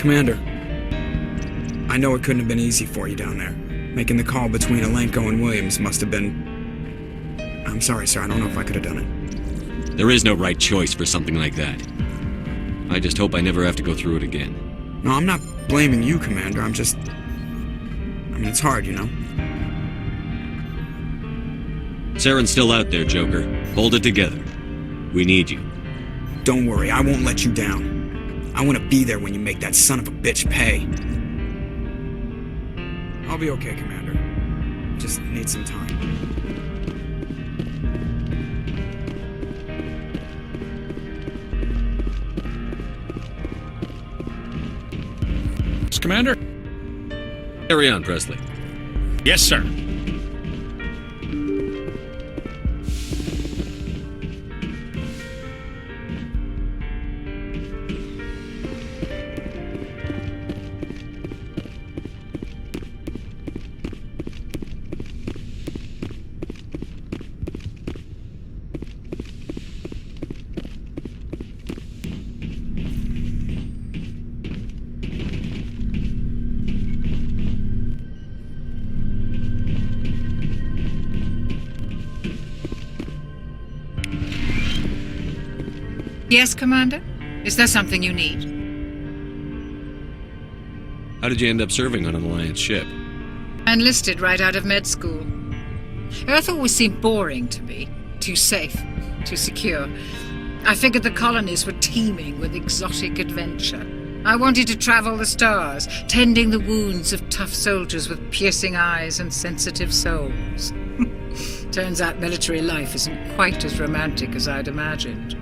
Commander, I know it couldn't have been easy for you down there. Making the call between Alenko and Williams must have been... I'm sorry, sir, I don't know if I could have done it. There is no right choice for something like that. I just hope I never have to go through it again. No, I'm not blaming you, Commander, I'm just... it's hard, you know? Saren's still out there, Joker. Hold it together. We need you. Don't worry, I won't let you down. I want to be there when you make that son of a bitch pay. I'll be okay, Commander. Just need some time. Commander? Carry on, Presley. Yes, sir. Yes, Commander? Is there something you need? How did you end up serving on an Alliance ship? I enlisted right out of med school. Earth always seemed boring to me. Too safe, too secure. I figured the colonies were teeming with exotic adventure. I wanted to travel the stars, tending the wounds of tough soldiers with piercing eyes and sensitive souls. Turns out military life isn't quite as romantic as I'd imagined.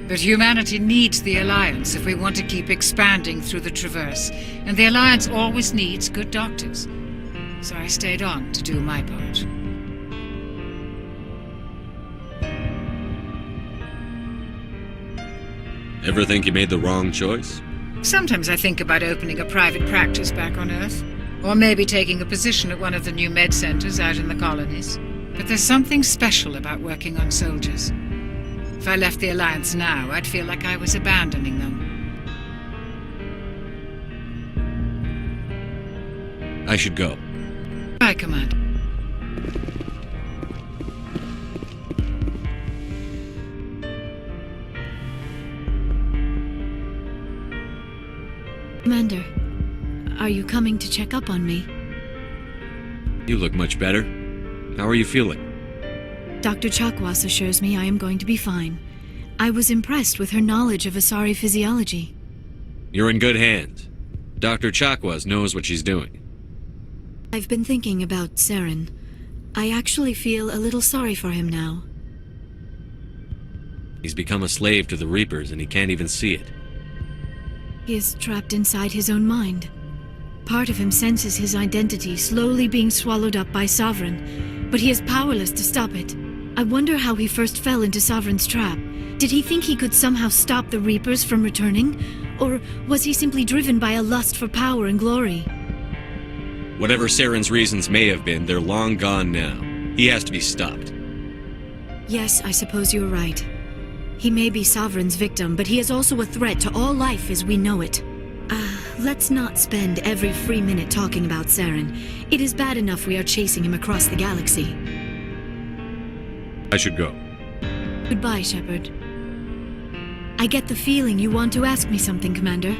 But humanity needs the Alliance if we want to keep expanding through the Traverse, and the Alliance always needs good doctors. So I stayed on to do my part. Ever think you made the wrong choice? Sometimes I think about opening a private practice back on Earth, or maybe taking a position at one of the new med centers out in the colonies. But there's something special about working on soldiers. If I left the Alliance now, I'd feel like I was abandoning them. I should go. Bye, Commander. Commander, are you coming to check up on me? You look much better. How are you feeling? Dr. Chakwas assures me I am going to be fine. I was impressed with her knowledge of Asari physiology. You're in good hands. Dr. Chakwas knows what she's doing. I've been thinking about Saren. I actually feel a little sorry for him now. He's become a slave to the Reapers and he can't even see it. He is trapped inside his own mind. Part of him senses his identity slowly being swallowed up by Sovereign, but he is powerless to stop it. I wonder how he first fell into Sovereign's trap. Did he think he could somehow stop the Reapers from returning? Or was he simply driven by a lust for power and glory? Whatever Saren's reasons may have been, they're long gone now. He has to be stopped. Yes, I suppose you're right. He may be Sovereign's victim, but he is also a threat to all life as we know it. Let's not spend every free minute talking about Saren. It is bad enough we are chasing him across the galaxy. I should go. Goodbye, Shepard. I get the feeling you want to ask me something, Commander.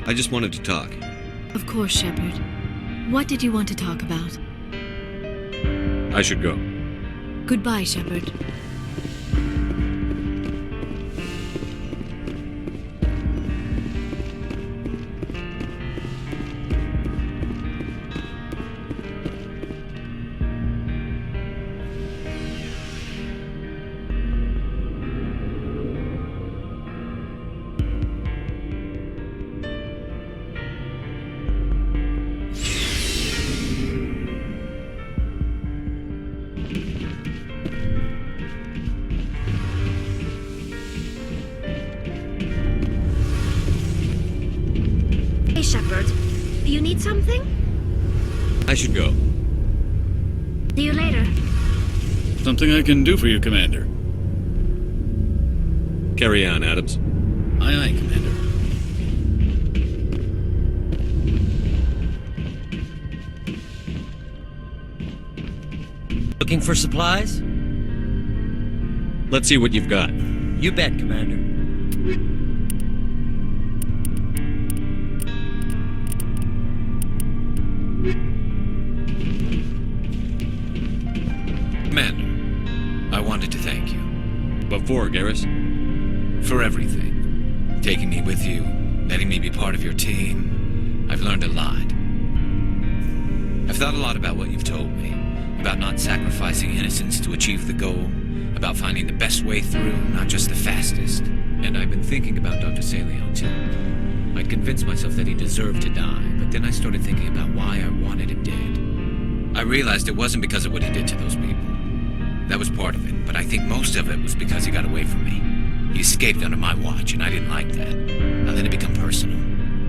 I just wanted to talk. Of course, Shepard. What did you want to talk about? I should go. Goodbye, Shepard. Shepard, do you need something? I should go. See you later. Something I can do for you, Commander. Carry on, Adams. Aye, aye, Commander. Looking for supplies? Let's see what you've got. You bet, Commander. Commander, I wanted to thank you What for, Garrus? for everything. Taking me with you, letting me be part of your team. I've learned a lot. I've thought a lot about what you've told me, about not sacrificing innocence to achieve the goal, about finding the best way through, not just the fastest. And I've been thinking about Dr. Saleon, too. I'd convinced myself that he deserved to die, but then I started thinking about why I wanted him dead. I realized it wasn't because of what he did to those people. That was part of it, but I think most of it was because he got away from me. He escaped under my watch, and I didn't like that. I let it become personal.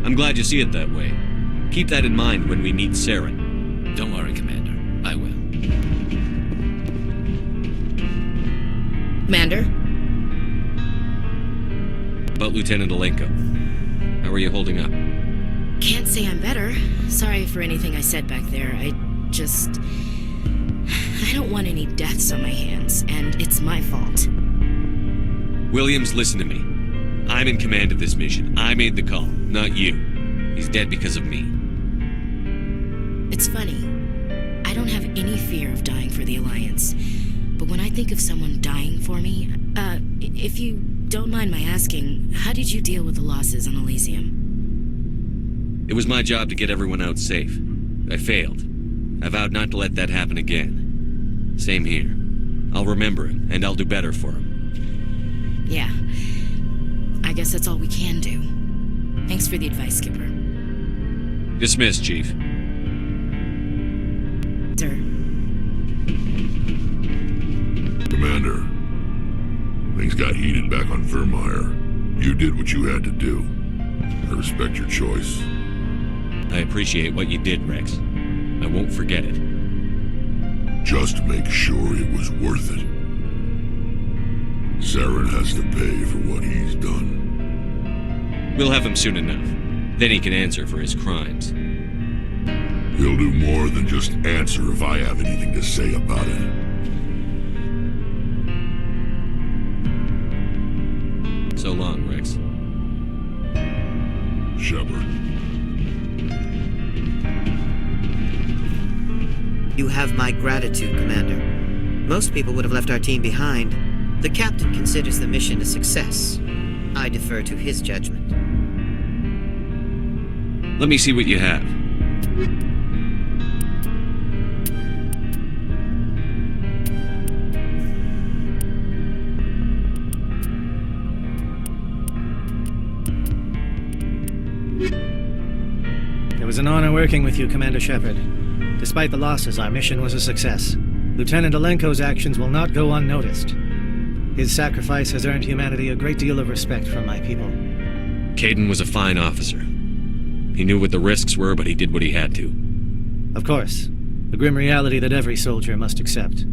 I'm glad you see it that way. Keep that in mind when we meet Saren. Don't worry, Commander. I will. Commander? But Lieutenant Alenko, how are you holding up? Can't say I'm better. Sorry for anything I said back there. I don't want any deaths on my hands, and it's my fault. Williams, listen to me. I'm in command of this mission. I made the call, not you. He's dead because of me. It's funny. I don't have any fear of dying for the Alliance. But when I think of someone dying for me, if you don't mind my asking, how did you deal with the losses on Elysium? It was my job to get everyone out safe. I failed. I vowed not to let that happen again. Same here. I'll remember him, and I'll do better for him. Yeah. I guess that's all we can do. Thanks for the advice, Skipper. Dismissed, Chief. Sir. Commander, things got heated back on Vermeer. You did what you had to do. I respect your choice. I appreciate what you did, Rex. I won't forget it. Just make sure it was worth it. Saren has to pay for what he's done. We'll have him soon enough. Then he can answer for his crimes. He'll do more than just answer if I have anything to say about it. So long, Rex. Shepard. You have my gratitude, Commander. Most people would have left our team behind. The captain considers the mission a success. I defer to his judgment. Let me see what you have. It was an honor working with you, Commander Shepard. Despite the losses, our mission was a success. Lieutenant Alenko's actions will not go unnoticed. His sacrifice has earned humanity a great deal of respect from my people. Caden was a fine officer. He knew what the risks were, but he did what he had to. Of course. The grim reality that every soldier must accept.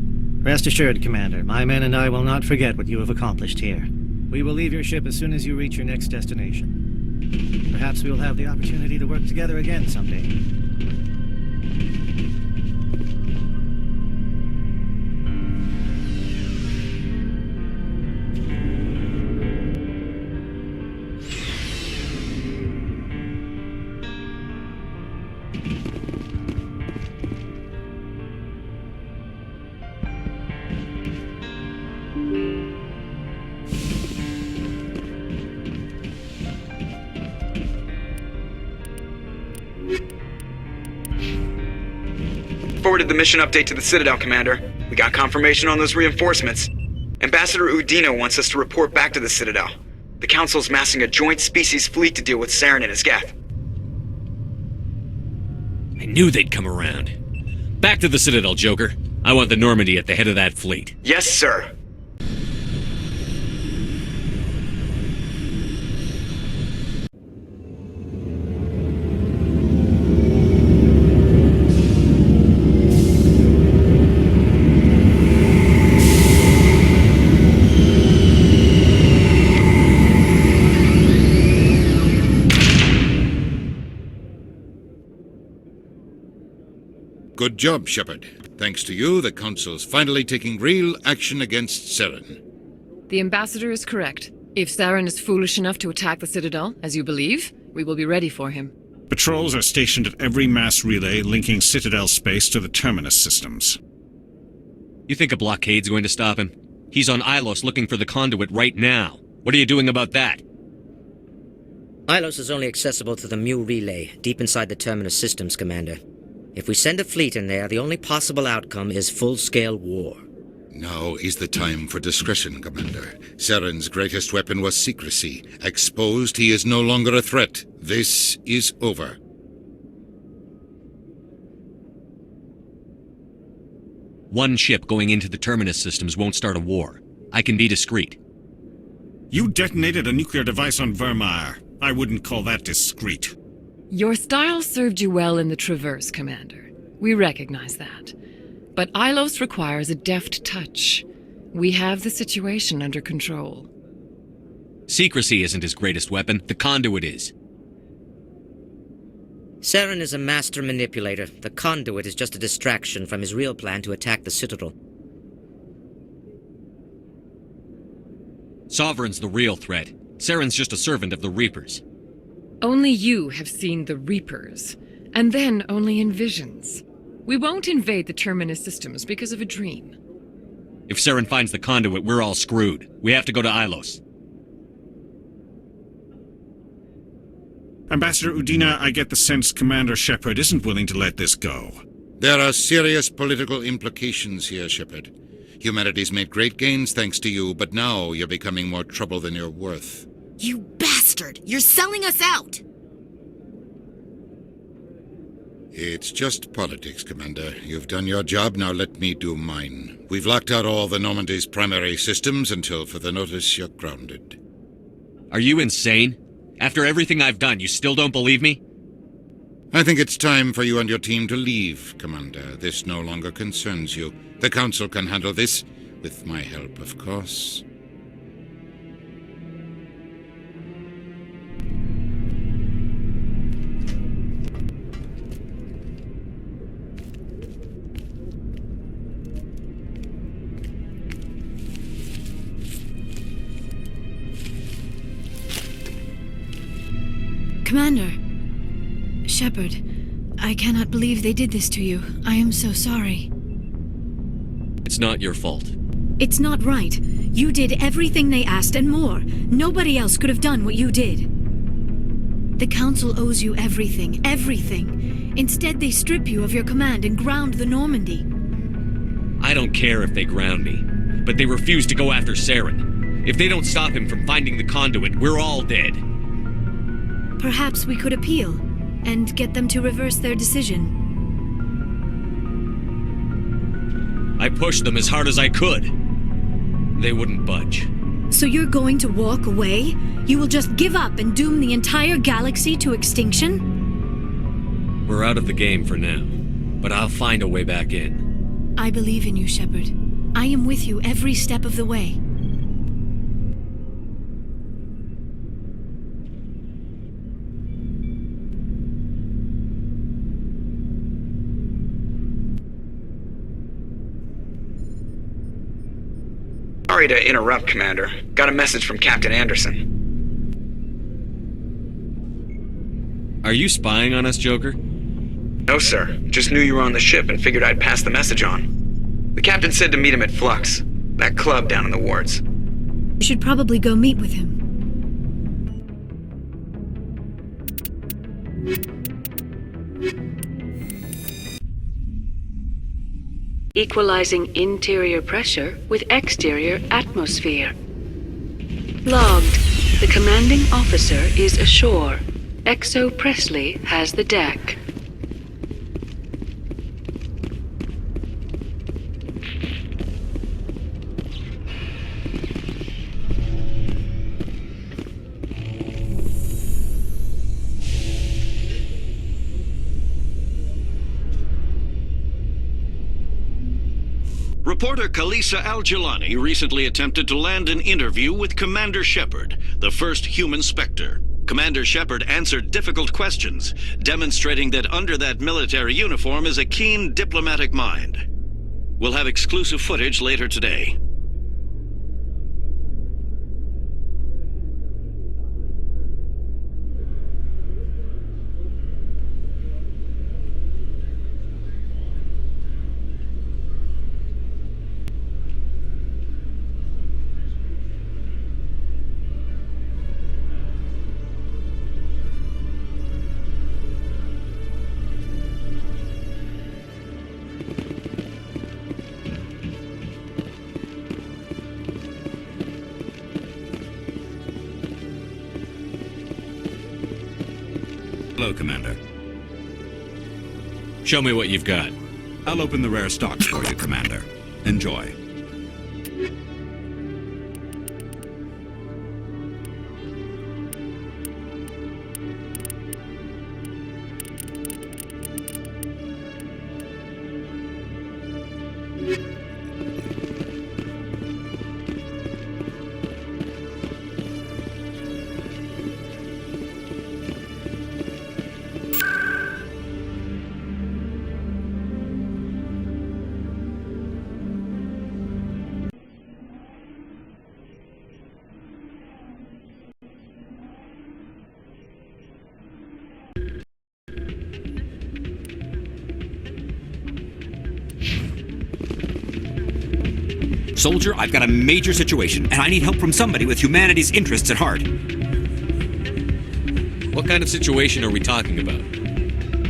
Rest assured, Commander, my men and I will not forget what you have accomplished here. We will leave your ship as soon as you reach your next destination. Perhaps we will have the opportunity to work together again someday. Forwarded the mission update to the Citadel, Commander. We got confirmation on those reinforcements. Ambassador Udino wants us to report back to the Citadel. The Council's massing a joint species fleet to deal with Saren and his geth. I knew they'd come around. Back to the Citadel, Joker. I want the Normandy at the head of that fleet. Yes, sir. Good job, Shepard. Thanks to you, the Council's finally taking real action against Saren. The Ambassador is correct. If Saren is foolish enough to attack the Citadel, as you believe, we will be ready for him. Patrols are stationed at every mass relay linking Citadel space to the Terminus systems. You think a blockade's going to stop him? He's on Ilos looking for the conduit right now. What are you doing about that? Ilos is only accessible to the Mu relay, deep inside the Terminus systems, Commander. If we send a fleet in there, the only possible outcome is full-scale war. Now is the time for discretion, Commander. Saren's greatest weapon was secrecy. Exposed, he is no longer a threat. This is over. One ship going into the Terminus systems won't start a war. I can be discreet. You detonated a nuclear device on Vermeer. I wouldn't call that discreet. Your style served you well in the Traverse, Commander. We recognize that. But Ilos requires a deft touch. We have the situation under control. Secrecy isn't his greatest weapon. The conduit is. Saren is a master manipulator. The conduit is just a distraction from his real plan to attack the Citadel. Sovereign's the real threat. Saren's just a servant of the Reapers. Only you have seen the Reapers, and then only in visions. We won't invade the Terminus systems because of a dream. If Saren finds the conduit, we're all screwed. We have to go to Ilos. Ambassador Udina, I get the sense Commander Shepard isn't willing to let this go. There are serious political implications here, Shepard. Humanity's made great gains thanks to you, but now you're becoming more trouble than you're worth. You bastard! You're selling us out! It's just politics, Commander. You've done your job, now let me do mine. We've locked out all the Normandy's primary systems until further notice you're grounded. Are you insane? After everything I've done, you still don't believe me? I think it's time for you and your team to leave, Commander. This no longer concerns you. The Council can handle this, with my help, of course. Commander. Shepard, I cannot believe they did this to you. I am so sorry. It's not your fault. It's not right. You did everything they asked and more. Nobody else could have done what you did. The Council owes you everything, everything. Instead, they strip you of your command and ground the Normandy. I don't care if they ground me, but they refuse to go after Saren. If they don't stop him from finding the conduit, we're all dead. Perhaps we could appeal and get them to reverse their decision. I pushed them as hard as I could. They wouldn't budge. So you're going to walk away? You will just give up and doom the entire galaxy to extinction? We're out of the game for now, but I'll find a way back in. I believe in you, Shepard. I am with you every step of the way. Sorry to interrupt, Commander. Got a message from Captain Anderson. Are you spying on us, Joker? No, sir. Just knew you were on the ship and figured I'd pass the message on. The captain said to meet him at Flux, that club down in the wards. You should probably go meet with him. Equalizing interior pressure with exterior atmosphere. Logged. The commanding officer is ashore. Exo Presley has the deck. Reporter Kalisa Al-Jilani recently attempted to land an interview with Commander Shepard, the first human Spectre. Commander Shepard answered difficult questions, demonstrating that under that military uniform is a keen diplomatic mind. We'll have exclusive footage later today. Hello, Commander. Show me what you've got. I'll open the rare stocks for you, Commander. Enjoy. Soldier, I've got a major situation, and I need help from somebody with humanity's interests at heart. What kind of situation are we talking about?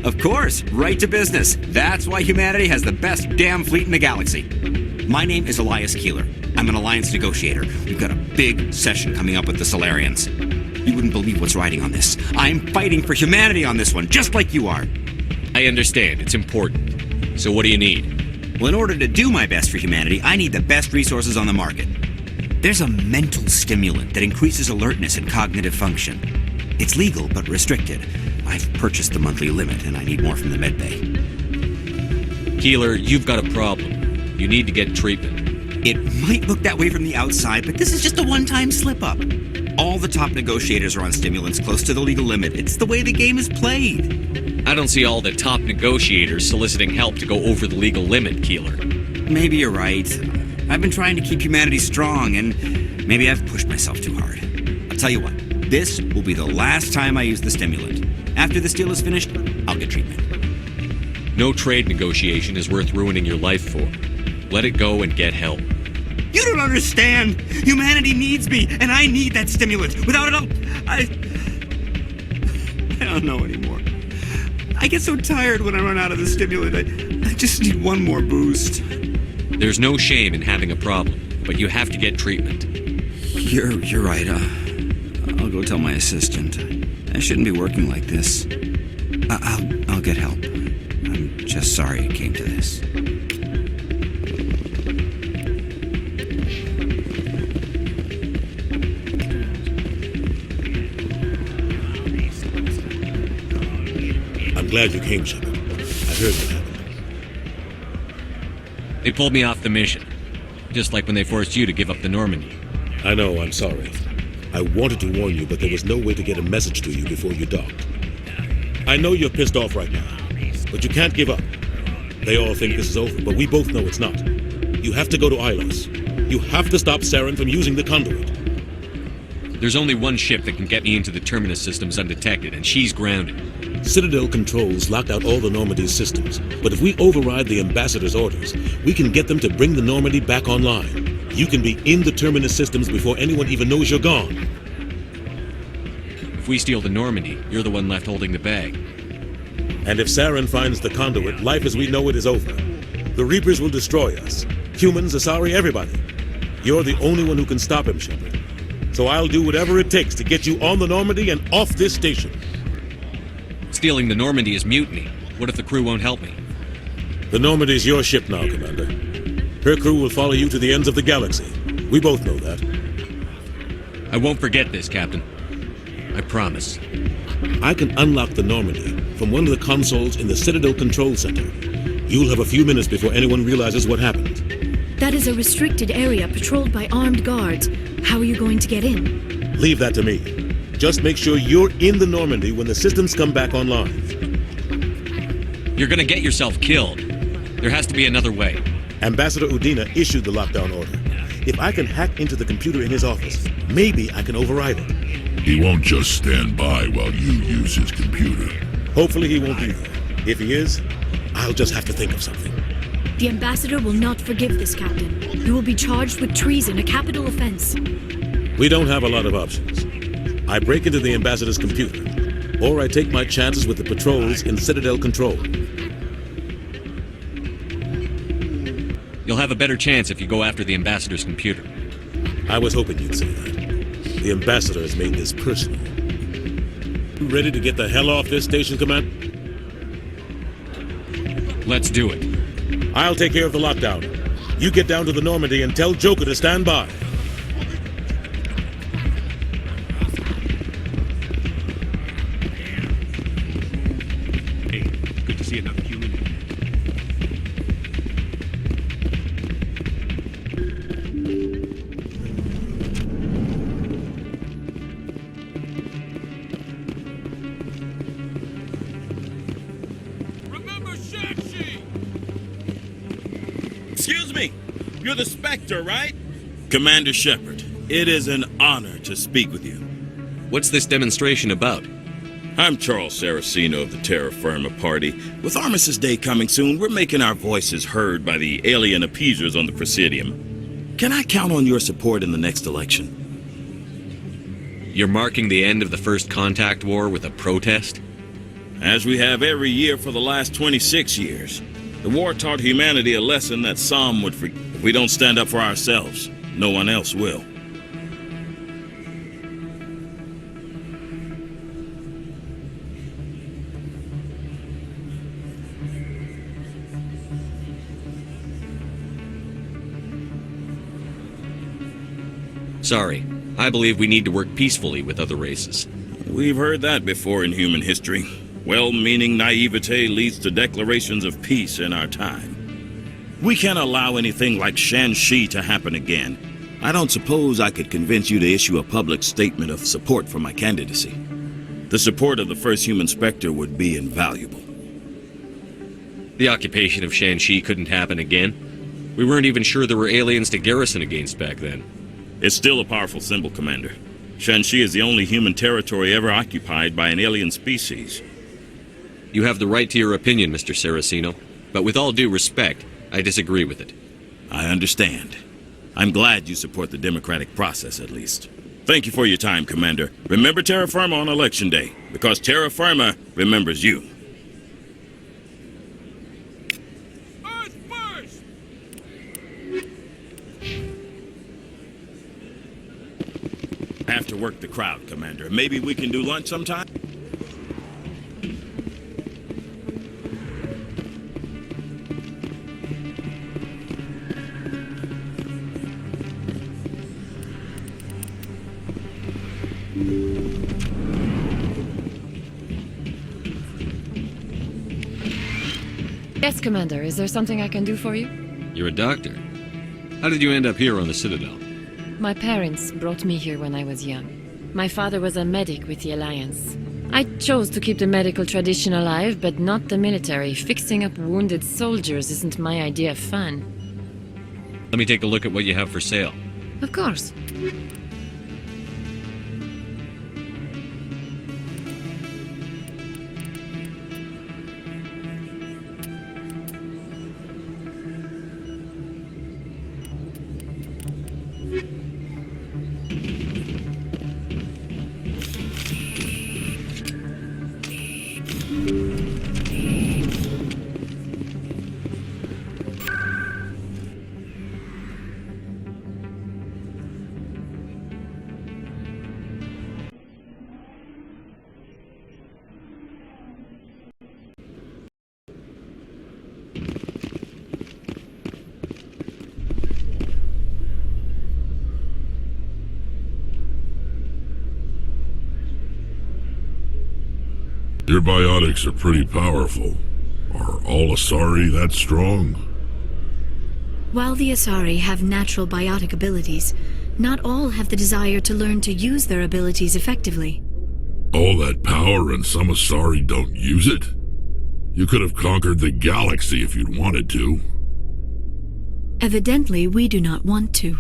Of course, right to business. That's why humanity has the best damn fleet in the galaxy. My name is Elias Keeler. I'm an alliance negotiator. We've got a big session coming up with the Solarians. You wouldn't believe what's riding on this. I'm fighting for humanity on this one, just like you are. I understand. It's important. So what do you need? Well, in order to do my best for humanity, I need the best resources on the market. There's a mental stimulant that increases alertness and cognitive function. It's legal, but restricted. I've purchased the monthly limit, and I need more from the medbay. Keeler, you've got a problem. You need to get treatment. It might look that way from the outside, but this is just a one-time slip-up. All the top negotiators are on stimulants close to the legal limit. It's the way the game is played. I don't see all the top negotiators soliciting help to go over the legal limit, Keeler. Maybe you're right. I've been trying to keep humanity strong, and maybe I've pushed myself too hard. I'll tell you what, this will be the last time I use the stimulant. After this deal is finished, I'll get treatment. No trade negotiation is worth ruining your life for. Let it go and get help. You don't understand! Humanity needs me, and I need that stimulant. Without it, I don't know anymore. I get so tired when I run out of the stimulant. I just need one more boost. There's no shame in having a problem, but you have to get treatment. You're right. I'll go tell my assistant. I shouldn't be working like this. I'll get help. I'm just sorry it came to this. I'm glad you came, Shepard. I heard what happened. They pulled me off the mission. Just like when they forced you to give up the Normandy. I know, I'm sorry. I wanted to warn you, but there was no way to get a message to you before you docked. I know you're pissed off right now, but you can't give up. They all think this is over, but we both know it's not. You have to go to Ilos. You have to stop Saren from using the conduit. There's only one ship that can get me into the Terminus systems undetected, and she's grounded. Citadel controls locked out all the Normandy's systems, but if we override the Ambassador's orders, we can get them to bring the Normandy back online. You can be in the Terminus systems before anyone even knows you're gone. If we steal the Normandy, you're the one left holding the bag. And if Saren finds the conduit, life as we know it is over. The Reapers will destroy us. Humans, Asari, everybody. You're the only one who can stop him, Shepard. So I'll do whatever it takes to get you on the Normandy and off this station. Stealing the Normandy is mutiny. What if the crew won't help me? The Normandy's your ship now, Commander. Her crew will follow you to the ends of the galaxy. We both know that. I won't forget this, Captain. I promise. I can unlock the Normandy from one of the consoles in the Citadel Control Center. You'll have a few minutes before anyone realizes what happened. That is a restricted area patrolled by armed guards. How are you going to get in? Leave that to me. Just make sure you're in the Normandy when the systems come back online. You're gonna get yourself killed. There has to be another way. Ambassador Udina issued the lockdown order. If I can hack into the computer in his office, maybe I can override it. He won't just stand by while you use his computer. Hopefully he won't be there. If he is, I'll just have to think of something. The ambassador will not forgive this, Captain. He will be charged with treason, a capital offense. We don't have a lot of options. I break into the ambassador's computer, or I take my chances with the patrols in Citadel control. You'll have a better chance if you go after the ambassador's computer. I was hoping you'd say that. The ambassador has made this personal. You ready to get the hell off this station, Commander? Let's do it. I'll take care of the lockdown. You get down to the Normandy and tell Joker to stand by. Hey, good to see another human. Excuse me, you're the Spectre, right? Commander Shepard, it is an honor to speak with you. What's this demonstration about? I'm Charles Saraceno of the Terra Firma Party. With Armistice Day coming soon, we're making our voices heard by the alien appeasers on the Presidium. Can I count on your support in the next election? You're marking the end of the First Contact War with a protest? As we have every year for the last 26 years. The war taught humanity a lesson that some would forget. If we don't stand up for ourselves, no one else will. Sorry. I believe we need to work peacefully with other races. We've heard that before in human history. Well-meaning naivete leads to declarations of peace in our time. We can't allow anything like Shan-Shi to happen again. I don't suppose I could convince you to issue a public statement of support for my candidacy. The support of the first human Spectre would be invaluable. The occupation of Shan-Shi couldn't happen again. We weren't even sure there were aliens to garrison against back then. It's still a powerful symbol, Commander. Shan-Shi is the only human territory ever occupied by an alien species. You have the right to your opinion, Mr. Saraceno, but with all due respect, I disagree with it. I understand. I'm glad you support the democratic process, at least. Thank you for your time, Commander. Remember Terra Firma on Election Day, because Terra Firma remembers you. Earth first! I have to work the crowd, Commander. Maybe we can do lunch sometime? Yes, Commander. Is there something I can do for you? You're a doctor. How did you end up here on the Citadel? My parents brought me here when I was young. My father was a medic with the Alliance. I chose to keep the medical tradition alive, but not the military. Fixing up wounded soldiers isn't my idea of fun. Let me take a look at what you have for sale. Of course. Your biotics are pretty powerful. Are all Asari that strong? While the Asari have natural biotic abilities, not all have the desire to learn to use their abilities effectively. All that power and Samasari don't use it? You could have conquered the galaxy if you'd wanted to. Evidently, we do not want to.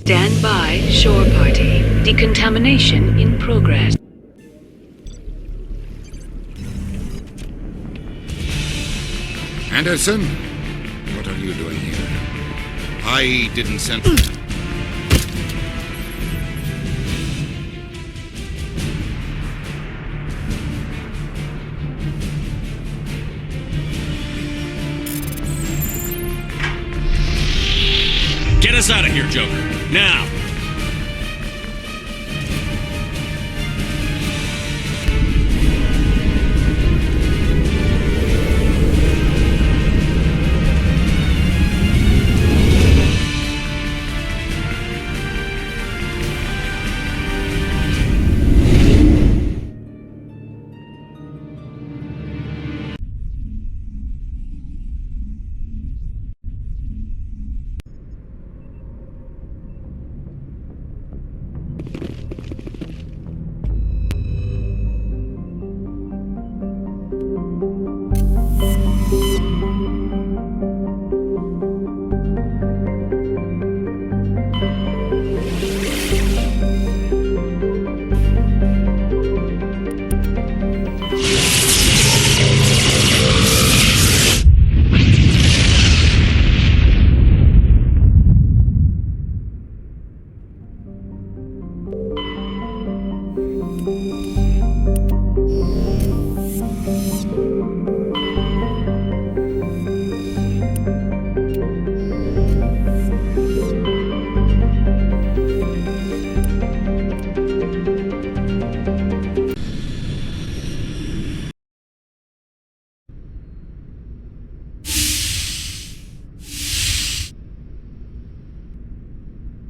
Stand by, shore party. Decontamination in progress. Anderson? What are you doing here? I didn't send... Get us out of here, Joker. Now!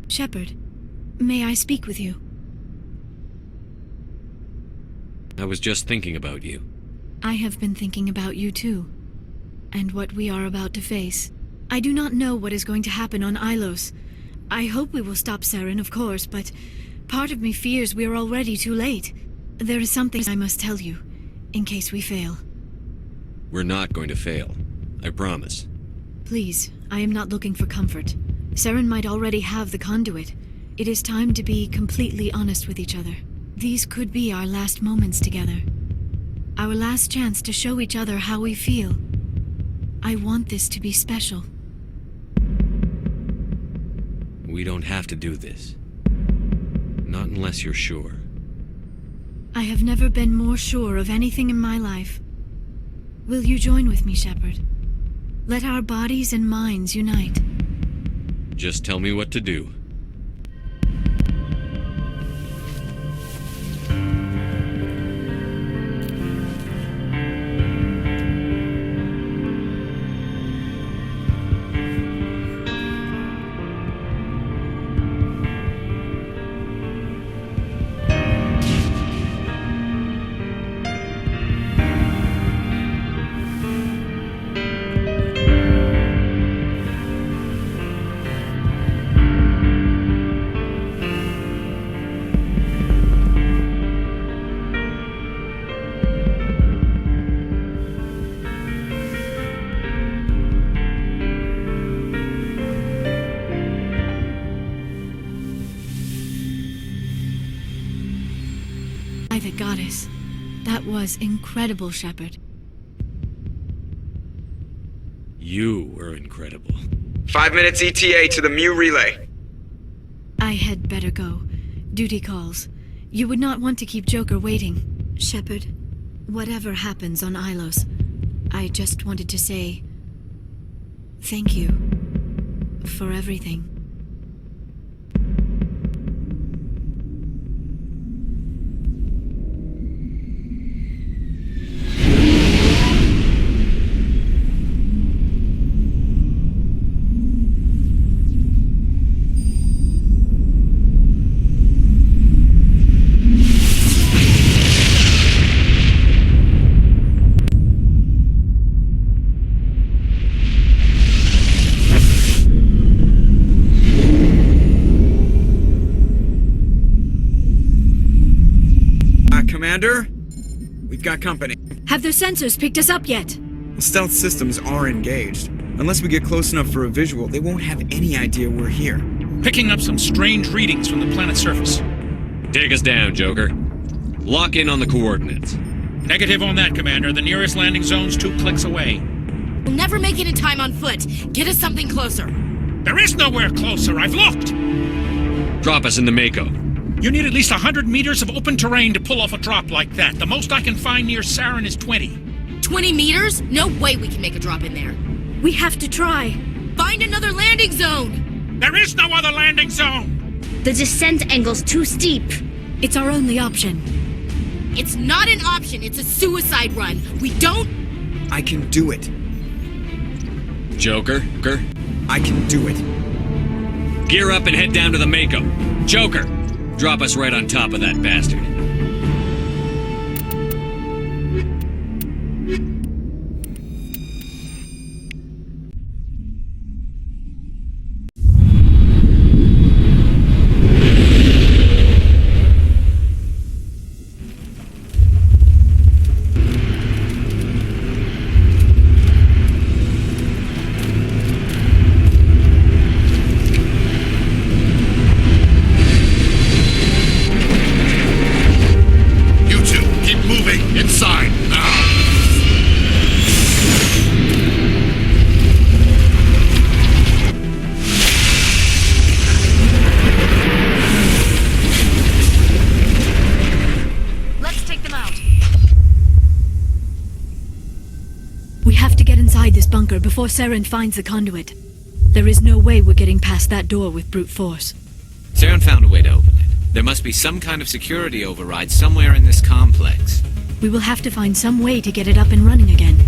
Shepard, may I speak with you? I was just thinking about you. I have been thinking about you too, and what we are about to face. I do not know what is going to happen on Ilos. I hope we will stop Saren, of course, but part of me fears we are already too late. There is something I must tell you, in case we fail. We're not going to fail. I promise. Please, I am not looking for comfort. Saren might already have the conduit. It is time to be completely honest with each other. These could be our last moments together. Our last chance to show each other how we feel. I want this to be special. We don't have to do this. Not unless you're sure. I have never been more sure of anything in my life. Will you join with me, Shepard? Let our bodies and minds unite. Just tell me what to do. The goddess. That was incredible, Shepard. You were incredible. 5 minutes ETA to the Mu relay. I had better go. Duty calls. You would not want to keep Joker waiting. Shepard, Whatever happens on Ilos, I just wanted to say thank you for everything. Commander? We've got company. Have their sensors picked us up yet? The stealth systems are engaged. Unless we get close enough for a visual, they won't have any idea we're here. Picking up some strange readings from the planet's surface. Take us down, Joker. Lock in on the coordinates. Negative on that, Commander. The nearest landing zone's 2 clicks away. We'll never make it in time on foot. Get us something closer. There is nowhere closer. I've looked. Drop us in the Mako. You need at least 100 meters of open terrain to pull off a drop like that. The most I can find near Saren is 20. 20 meters? No way we can make a drop in there. We have to try. Find another landing zone! There is no other landing zone! The descent angle's too steep. It's our only option. It's not an option, it's a suicide run. We don't... I can do it. Joker? I can do it. Gear up and head down to the Mako. Joker! Drop us right on top of that bastard. Bunker before Saren finds the conduit. There is no way we're getting past that door with brute force. Saren found a way to open it. There must be some kind of security override somewhere in this complex. We will have to find some way to get it up and running again.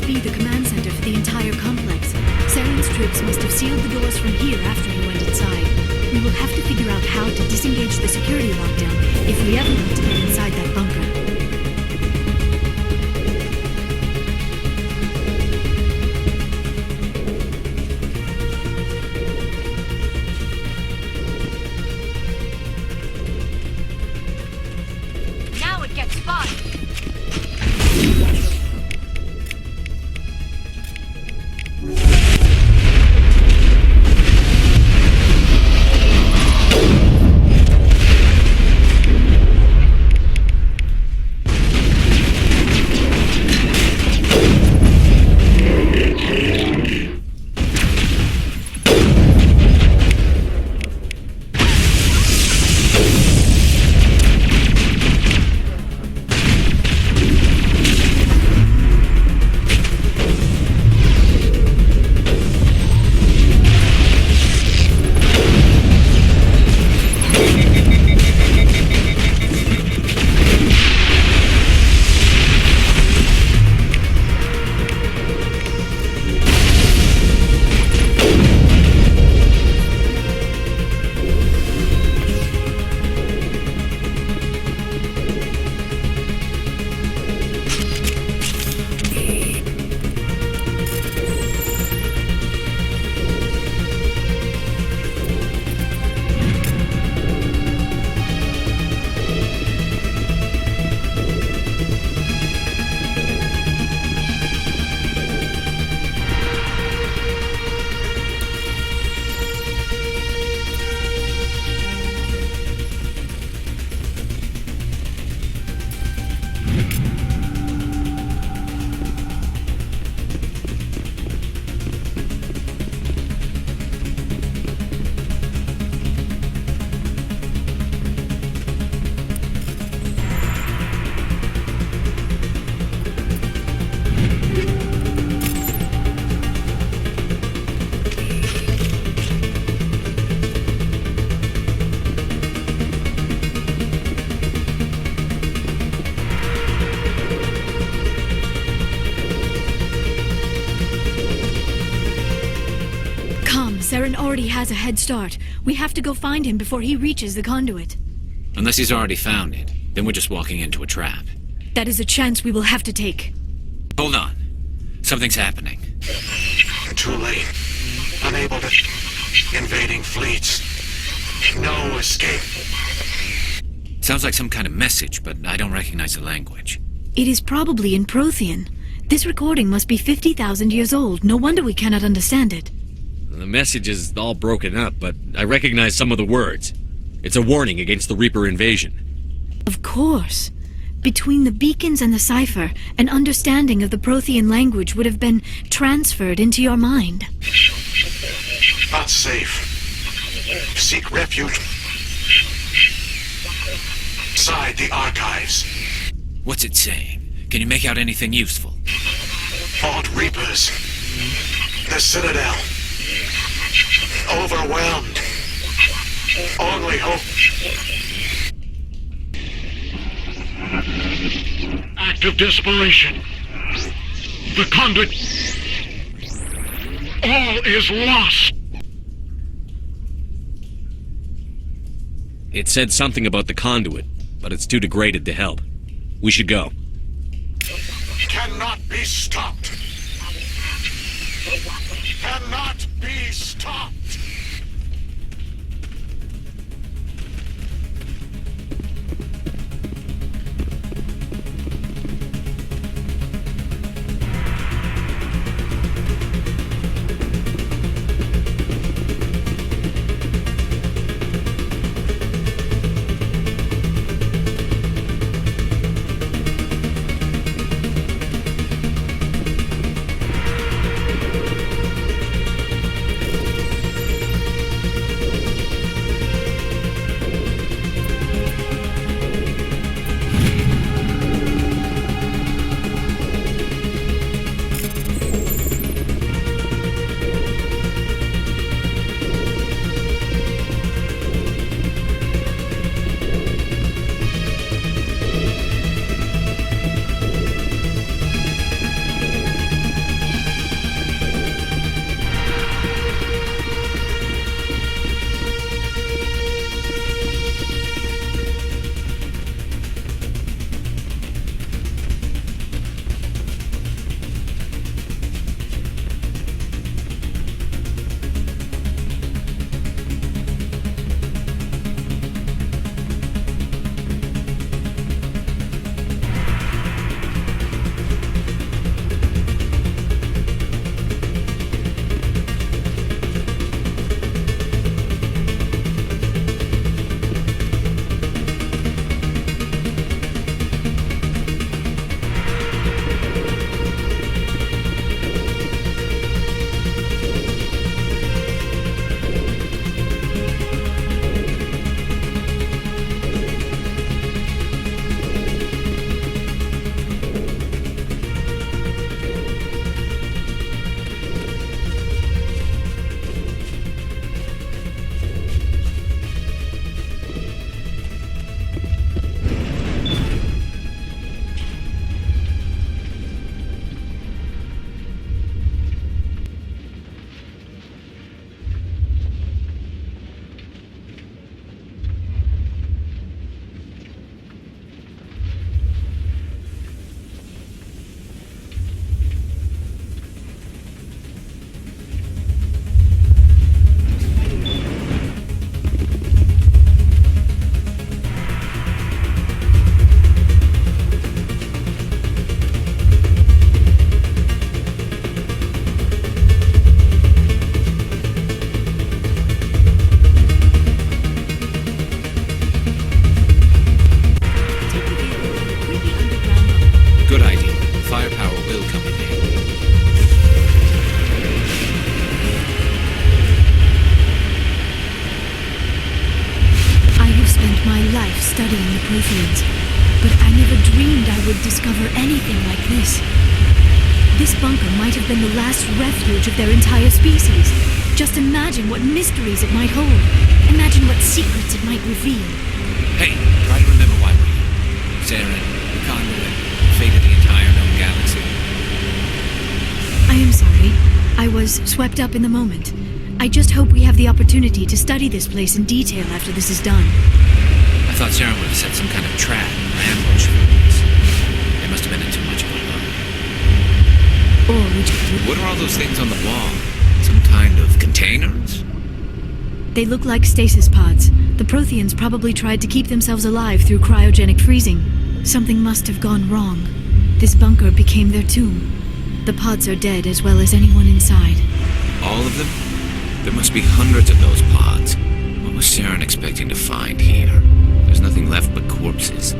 be the command center for the entire complex. Saren's troops must have sealed the doors from here after he went inside. We will have to figure out how to disengage the security lockdown if we ever want to get inside that bunker. Now it gets fun. Saren already has a head start. We have to go find him before he reaches the conduit. Unless he's already found it, then we're just walking into a trap. That is a chance we will have to take. Hold on. Something's happening. Too late. Unable to... Invading fleets. No escape. Sounds like some kind of message, but I don't recognize the language. It is probably in Prothean. This recording must be 50,000 years old. No wonder we cannot understand it. The message is all broken up, but I recognize some of the words. It's a warning against the Reaper invasion. Of course. Between the beacons and the cipher, an understanding of the Prothean language would have been transferred into your mind. Unsafe. Seek refuge. Inside the archives. What's it saying? Can you make out anything useful? Fought Reapers. The Citadel. Overwhelmed. Only hope. Act of desperation. The conduit. All is lost. It said something about the conduit, but it's too degraded to help. We should go. Cannot be stopped. Cannot be stopped. studying the Protheans, but I never dreamed I would discover anything like this. This bunker might have been the last refuge of their entire species. Just imagine what mysteries it might hold. Imagine what secrets it might reveal. Hey, try to remember why we're here. Saren, the conduit, the fate of the entire known galaxy. I am sorry. I was swept up in the moment. I just hope we have the opportunity to study this place in detail after this is done. I thought Saren would have set some kind of trap or ambush for us. They must have been in too much of a hurry. Or would you... What are all those things on the wall? Some kind of containers? They look like stasis pods. The Protheans probably tried to keep themselves alive through cryogenic freezing. Something must have gone wrong. This bunker became their tomb. The pods are dead as well as anyone inside. All of them? There must be hundreds of those pods. What was Saren expecting to find here? There's nothing left but corpses.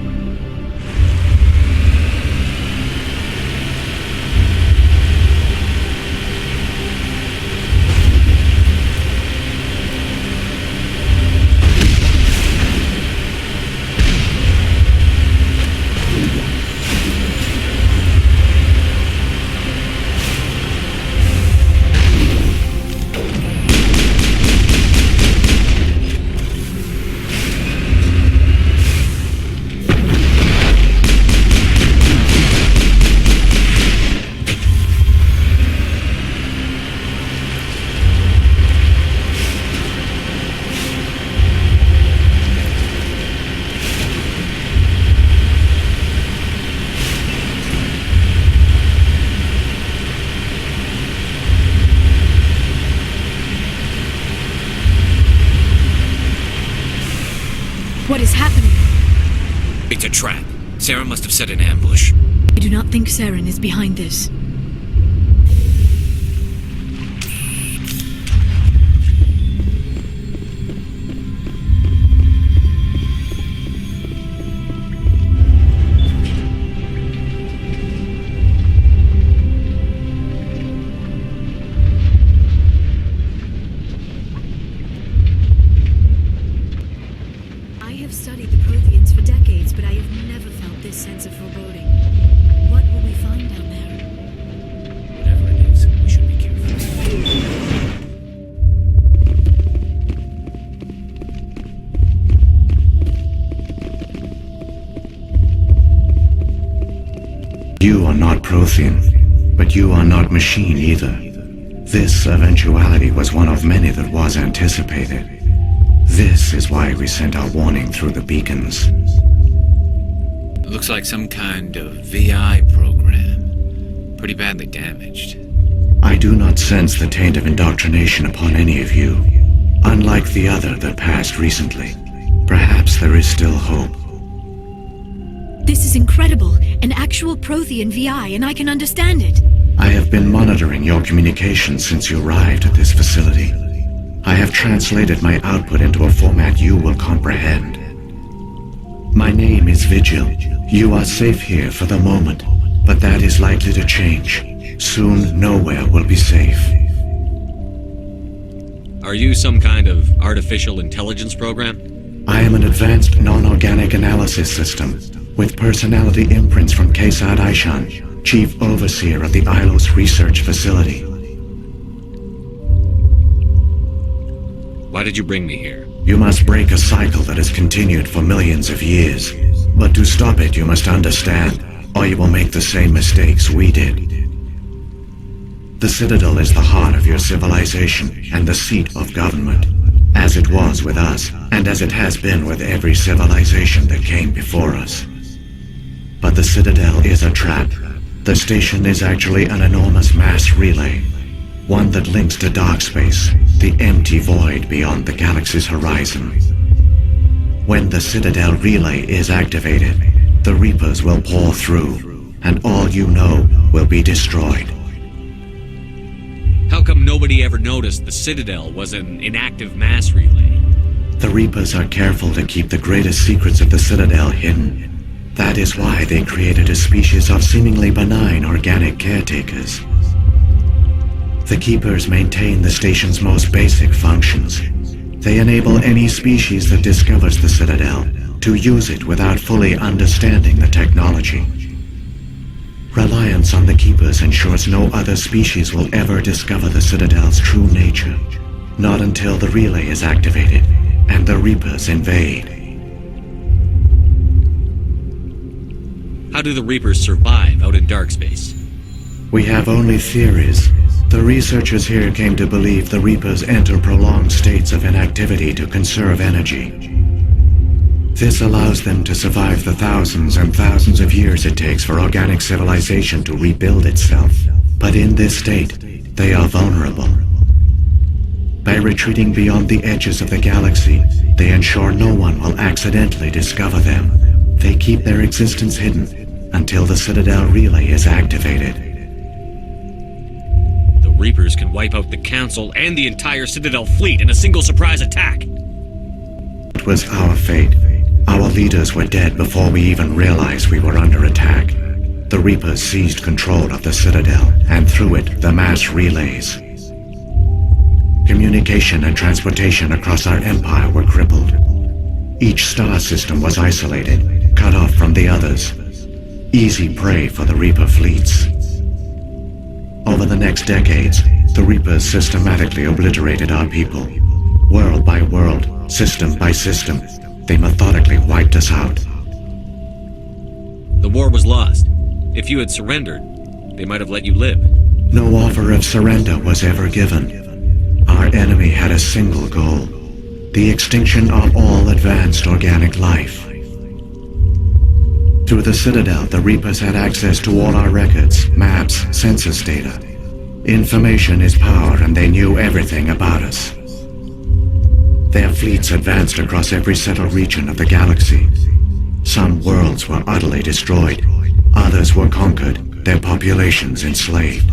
What is happening? It's a trap. Saren must have set an ambush. I do not think Saren is behind this. You are not Prothean, but you are not machine either. This eventuality was one of many that was anticipated. This is why we sent our warning through the beacons. It looks like some kind of VI program. Pretty badly damaged. I do not sense the taint of indoctrination upon any of you. Unlike the other that passed recently, perhaps there is still hope. This is incredible. An actual Prothean VI, and I can understand it. I have been monitoring your communications since you arrived at this facility. I have translated my output into a format you will comprehend. My name is Vigil. You are safe here for the moment, but that is likely to change. Soon, nowhere will be safe. Are you some kind of artificial intelligence program? I am an advanced non-organic analysis system, with personality imprints from Kesad Aishan, Chief Overseer of the Ilos Research Facility. Why did you bring me here? You must break a cycle that has continued for millions of years. But to stop it, you must understand, or you will make the same mistakes we did. The Citadel is the heart of your civilization and the seat of government, as it was with us, and as it has been with every civilization that came before us. But the Citadel is a trap. The station is actually an enormous mass relay, one that links to dark space, the empty void beyond the galaxy's horizon. When the Citadel relay is activated, the Reapers will pour through, and all you know will be destroyed. How come nobody ever noticed the Citadel was an inactive mass relay? The Reapers are careful to keep the greatest secrets of the Citadel hidden. That is why they created a species of seemingly benign organic caretakers. The Keepers maintain the station's most basic functions. They enable any species that discovers the Citadel to use it without fully understanding the technology. Reliance on the Keepers ensures no other species will ever discover the Citadel's true nature, not until the relay is activated and the Reapers invade. How do the Reapers survive out in dark space? We have only theories. The researchers here came to believe the Reapers enter prolonged states of inactivity to conserve energy. This allows them to survive the thousands and thousands of years it takes for organic civilization to rebuild itself. But in this state, they are vulnerable. By retreating beyond the edges of the galaxy, they ensure no one will accidentally discover them. They keep their existence hidden until the Citadel relay is activated. The Reapers can wipe out the Council and the entire Citadel fleet in a single surprise attack. It was our fate. Our leaders were dead before we even realized we were under attack. The Reapers seized control of the Citadel, and through it, the mass relays. Communication and transportation across our empire were crippled. Each star system was isolated, cut off from the others. Easy prey for the Reaper fleets. Over the next decades, the Reapers systematically obliterated our people. World by world, system by system, they methodically wiped us out. The war was lost. If you had surrendered, they might have let you live. No offer of surrender was ever given. Our enemy had a single goal: the extinction of all advanced organic life. Through the Citadel, the Reapers had access to all our records, maps, census data. Information is power, and they knew everything about us. Their fleets advanced across every settled region of the galaxy. Some worlds were utterly destroyed. Others were conquered, their populations enslaved.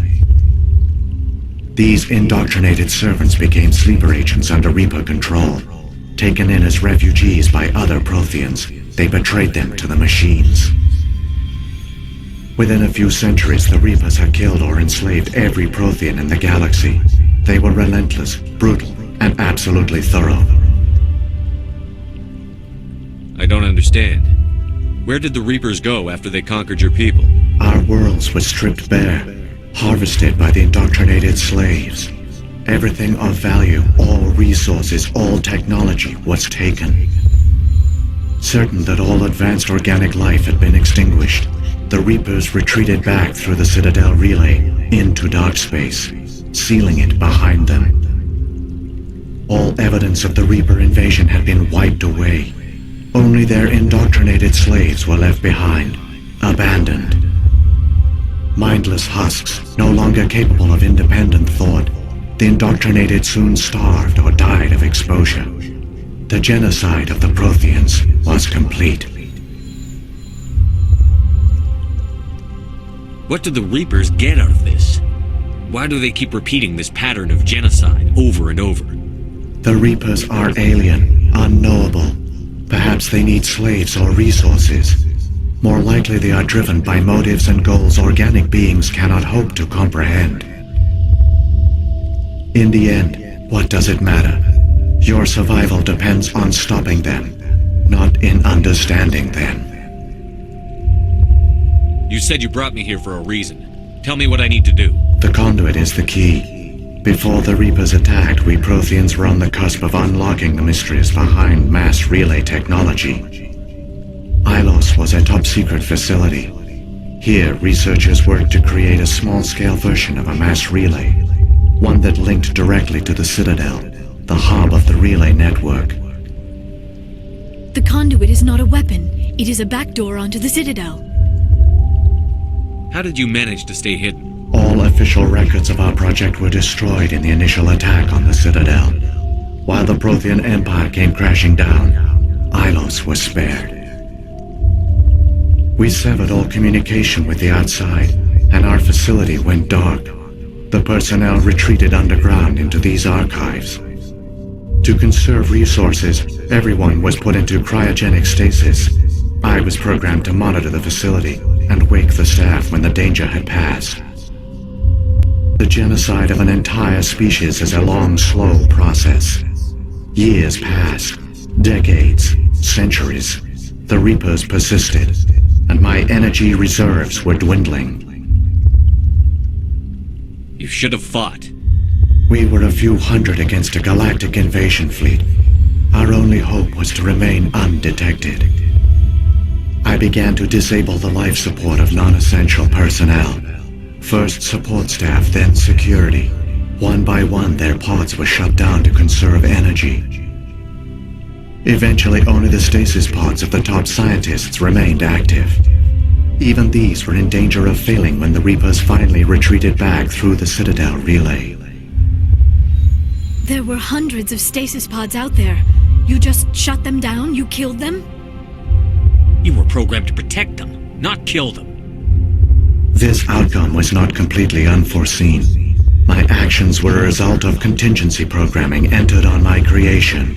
These indoctrinated servants became sleeper agents under Reaper control. Taken in as refugees by other Protheans, they betrayed them to the machines. Within a few centuries, the Reapers had killed or enslaved every Prothean in the galaxy. They were relentless, brutal, and absolutely thorough. I don't understand. Where did the Reapers go after they conquered your people? Our worlds were stripped bare, harvested by the indoctrinated slaves. Everything of value, all resources, all technology was taken. Certain that all advanced organic life had been extinguished, the Reapers retreated back through the Citadel relay into dark space, sealing it behind them. All evidence of the Reaper invasion had been wiped away. Only their indoctrinated slaves were left behind, abandoned. Mindless husks, no longer capable of independent thought, the indoctrinated soon starved or died of exposure. The genocide of the Protheans was complete. What did the Reapers get out of this? Why do they keep repeating this pattern of genocide over and over? The Reapers are alien, unknowable. Perhaps they need slaves or resources. More likely they are driven by motives and goals organic beings cannot hope to comprehend. In the end, what does it matter? Your survival depends on stopping them, not in understanding them. You said you brought me here for a reason. Tell me what I need to do. The conduit is the key. Before the Reapers attacked, we Protheans were on the cusp of unlocking the mysteries behind mass relay technology. Ilos was a top-secret facility. Here, researchers worked to create a small-scale version of a mass relay, one that linked directly to the Citadel, the hub of the relay network. The conduit is not a weapon. It is a backdoor onto the Citadel. How did you manage to stay hidden? All official records of our project were destroyed in the initial attack on the Citadel. While the Prothean Empire came crashing down, Ilos was spared. We severed all communication with the outside, and our facility went dark. The personnel retreated underground into these archives. To conserve resources, everyone was put into cryogenic stasis. I was programmed to monitor the facility and wake the staff when the danger had passed. The genocide of an entire species is a long, slow process. Years pass, decades, centuries, the Reapers persisted, and my energy reserves were dwindling. You should have fought. We were a few hundred against a galactic invasion fleet. Our only hope was to remain undetected. I began to disable the life support of non-essential personnel. First support staff, then security. One by one, their pods were shut down to conserve energy. Eventually, only the stasis pods of the top scientists remained active. Even these were in danger of failing when the Reapers finally retreated back through the Citadel relay. There were hundreds of stasis pods out there. You just shut them down? You killed them? You were programmed to protect them, not kill them. This outcome was not completely unforeseen. My actions were a result of contingency programming entered on my creation.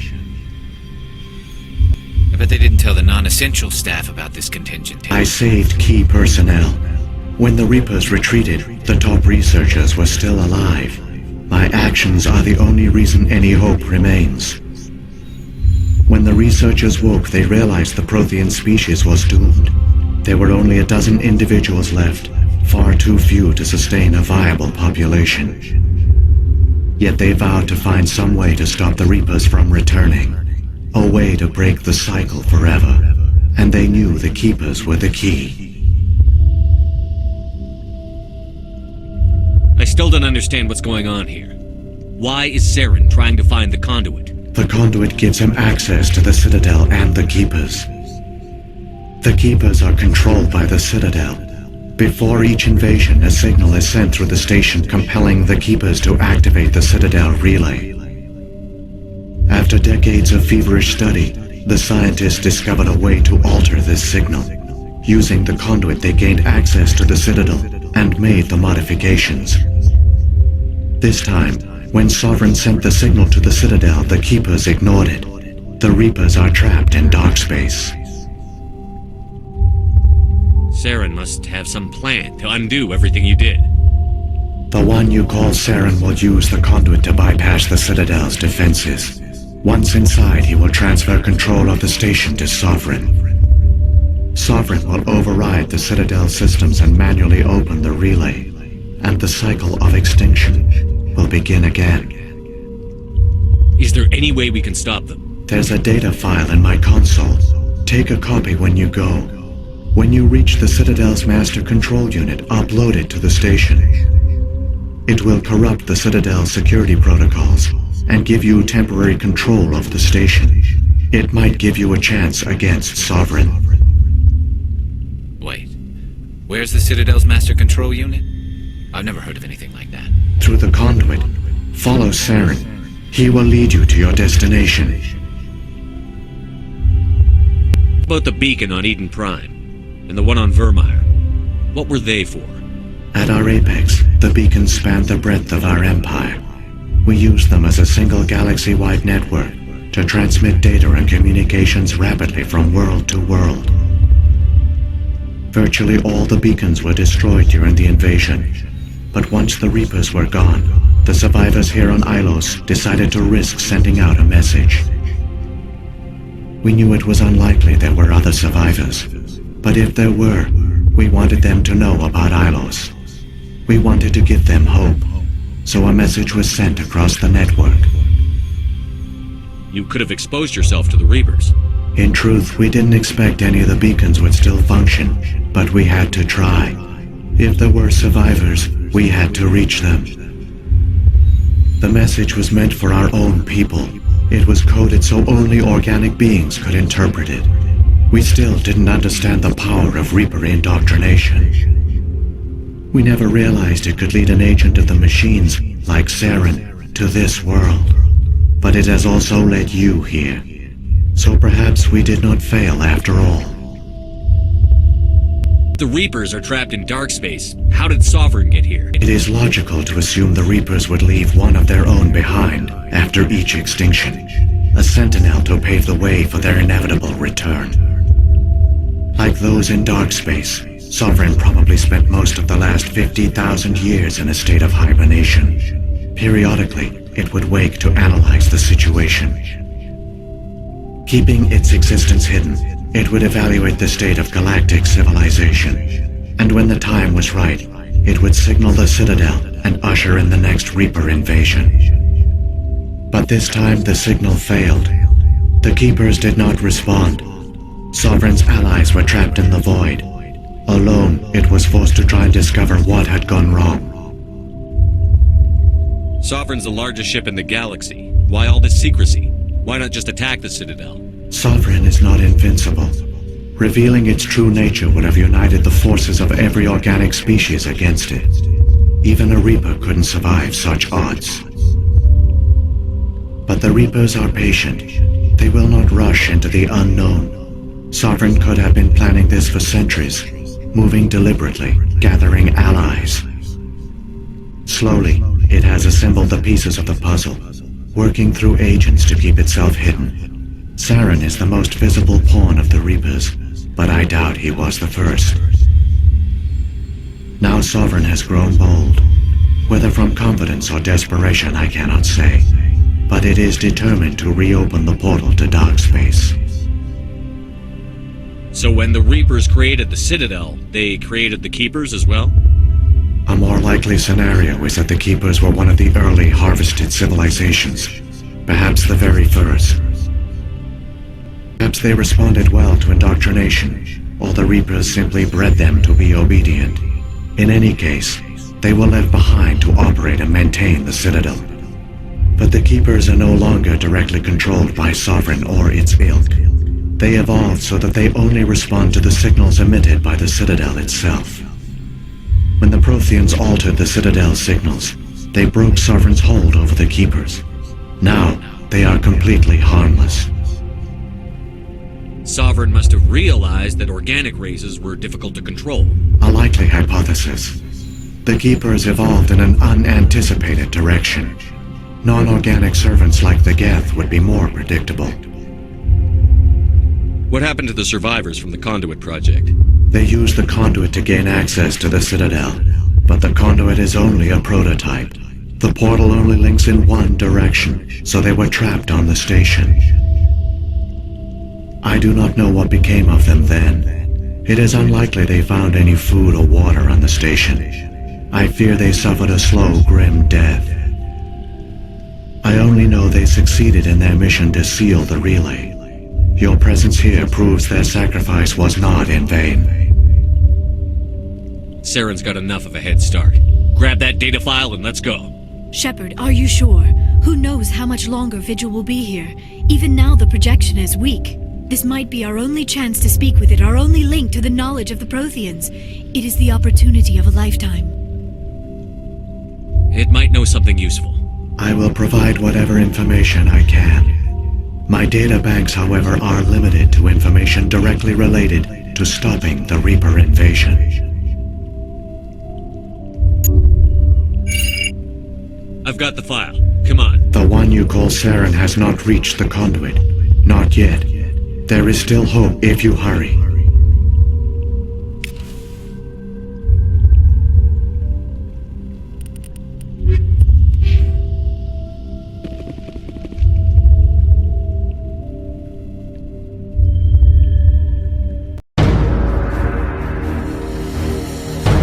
I bet they didn't tell the non-essential staff about this contingency. I saved key personnel. When the Reapers retreated, the top researchers were still alive. My actions are the only reason any hope remains. When the researchers woke, they realized the Prothean species was doomed. There were only a dozen individuals left, far too few to sustain a viable population. Yet they vowed to find some way to stop the Reapers from returning. A way to break the cycle forever. And they knew the Keepers were the key. I still don't understand what's going on here. Why is Saren trying to find the conduit? The conduit gives him access to the Citadel and the Keepers. The Keepers are controlled by the Citadel. Before each invasion, a signal is sent through the station compelling the Keepers to activate the Citadel relay. After decades of feverish study, the scientists discovered a way to alter this signal. Using the conduit, they gained access to the Citadel and made the modifications. This time, when Sovereign sent the signal to the Citadel, the Keepers ignored it. The Reapers are trapped in dark space. Saren must have some plan to undo everything you did. The one you call Saren will use the conduit to bypass the Citadel's defenses. Once inside, he will transfer control of the station to Sovereign. Sovereign will override the Citadel systems and manually open the relay, and the cycle of extinction will begin again. Is there any way we can stop them? There's a data file in my console. Take a copy when you go. When you reach the Citadel's master control unit, upload it to the station. It will corrupt the Citadel's security protocols and give you temporary control of the station. It might give you a chance against Sovereign. Wait, where's the Citadel's master control unit? I've never heard of anything like that. Through the conduit, follow Saren. He will lead you to your destination. About the beacon on Eden Prime, and the one on Vermeer. What were they for? At our apex, the beacons spanned the breadth of our empire. We used them as a single galaxy-wide network to transmit data and communications rapidly from world to world. Virtually all the beacons were destroyed during the invasion, but once the Reapers were gone, the survivors here on Ilos decided to risk sending out a message. We knew it was unlikely there were other survivors, but if there were, we wanted them to know about Ilos. We wanted to give them hope, so a message was sent across the network. You could have exposed yourself to the Reapers. In truth, we didn't expect any of the beacons would still function, but we had to try. If there were survivors, we had to reach them. The message was meant for our own people. It was coded so only organic beings could interpret it. We still didn't understand the power of Reaper indoctrination. We never realized it could lead an agent of the machines, like Saren, to this world. But it has also led you here. So perhaps we did not fail after all. The Reapers are trapped in dark space. How did Sovereign get here? It is logical to assume the Reapers would leave one of their own behind after each extinction. A sentinel to pave the way for their inevitable return. Like those in dark space, Sovereign probably spent most of the last 50,000 years in a state of hibernation. Periodically, it would wake to analyze the situation. Keeping its existence hidden, It would evaluate the state of galactic civilization, and when the time was right, it would signal the Citadel and usher in the next Reaper invasion. But this time the signal failed. The Keepers did not respond. Sovereign's allies were trapped in the void. Alone, it was forced to try and discover what had gone wrong. Sovereign's the largest ship in the galaxy. Why all this secrecy? Why not just attack the Citadel? Sovereign is not invincible. Revealing its true nature would have united the forces of every organic species against it. Even a Reaper couldn't survive such odds. But the Reapers are patient. They will not rush into the unknown. Sovereign could have been planning this for centuries, moving deliberately, gathering allies. Slowly, it has assembled the pieces of the puzzle, working through agents to keep itself hidden. Saren is the most visible pawn of the Reapers, but I doubt he was the first. Now Sovereign has grown bold. Whether from confidence or desperation, I cannot say. But it is determined to reopen the portal to dark space. So when the Reapers created the Citadel, they created the Keepers as well? A more likely scenario is that the Keepers were one of the early harvested civilizations. Perhaps the very first. Perhaps they responded well to indoctrination, or the Reapers simply bred them to be obedient. In any case, they were left behind to operate and maintain the Citadel. But the Keepers are no longer directly controlled by Sovereign or its ilk. They evolved so that they only respond to the signals emitted by the Citadel itself. When the Protheans altered the Citadel's signals, they broke Sovereign's hold over the Keepers. Now, they are completely harmless. Sovereign must have realized that organic races were difficult to control. A likely hypothesis. The Keepers evolved in an unanticipated direction. Non-organic servants like the Geth would be more predictable. What happened to the survivors from the Conduit project? They used the Conduit to gain access to the Citadel, but the Conduit is only a prototype. The portal only links in one direction, so they were trapped on the station. I do not know what became of them then. It is unlikely they found any food or water on the station. I fear they suffered a slow, grim death. I only know they succeeded in their mission to seal the relay. Your presence here proves their sacrifice was not in vain. Saren's got enough of a head start. Grab that data file and let's go. Shepard, are you sure? Who knows how much longer Vigil will be here? Even now the projection is weak. This might be our only chance to speak with it, our only link to the knowledge of the Protheans. It is the opportunity of a lifetime. It might know something useful. I will provide whatever information I can. My data banks, however, are limited to information directly related to stopping the Reaper invasion. I've got the file. Come on. The one you call Saren has not reached the Conduit. Not yet. There is still hope if you hurry.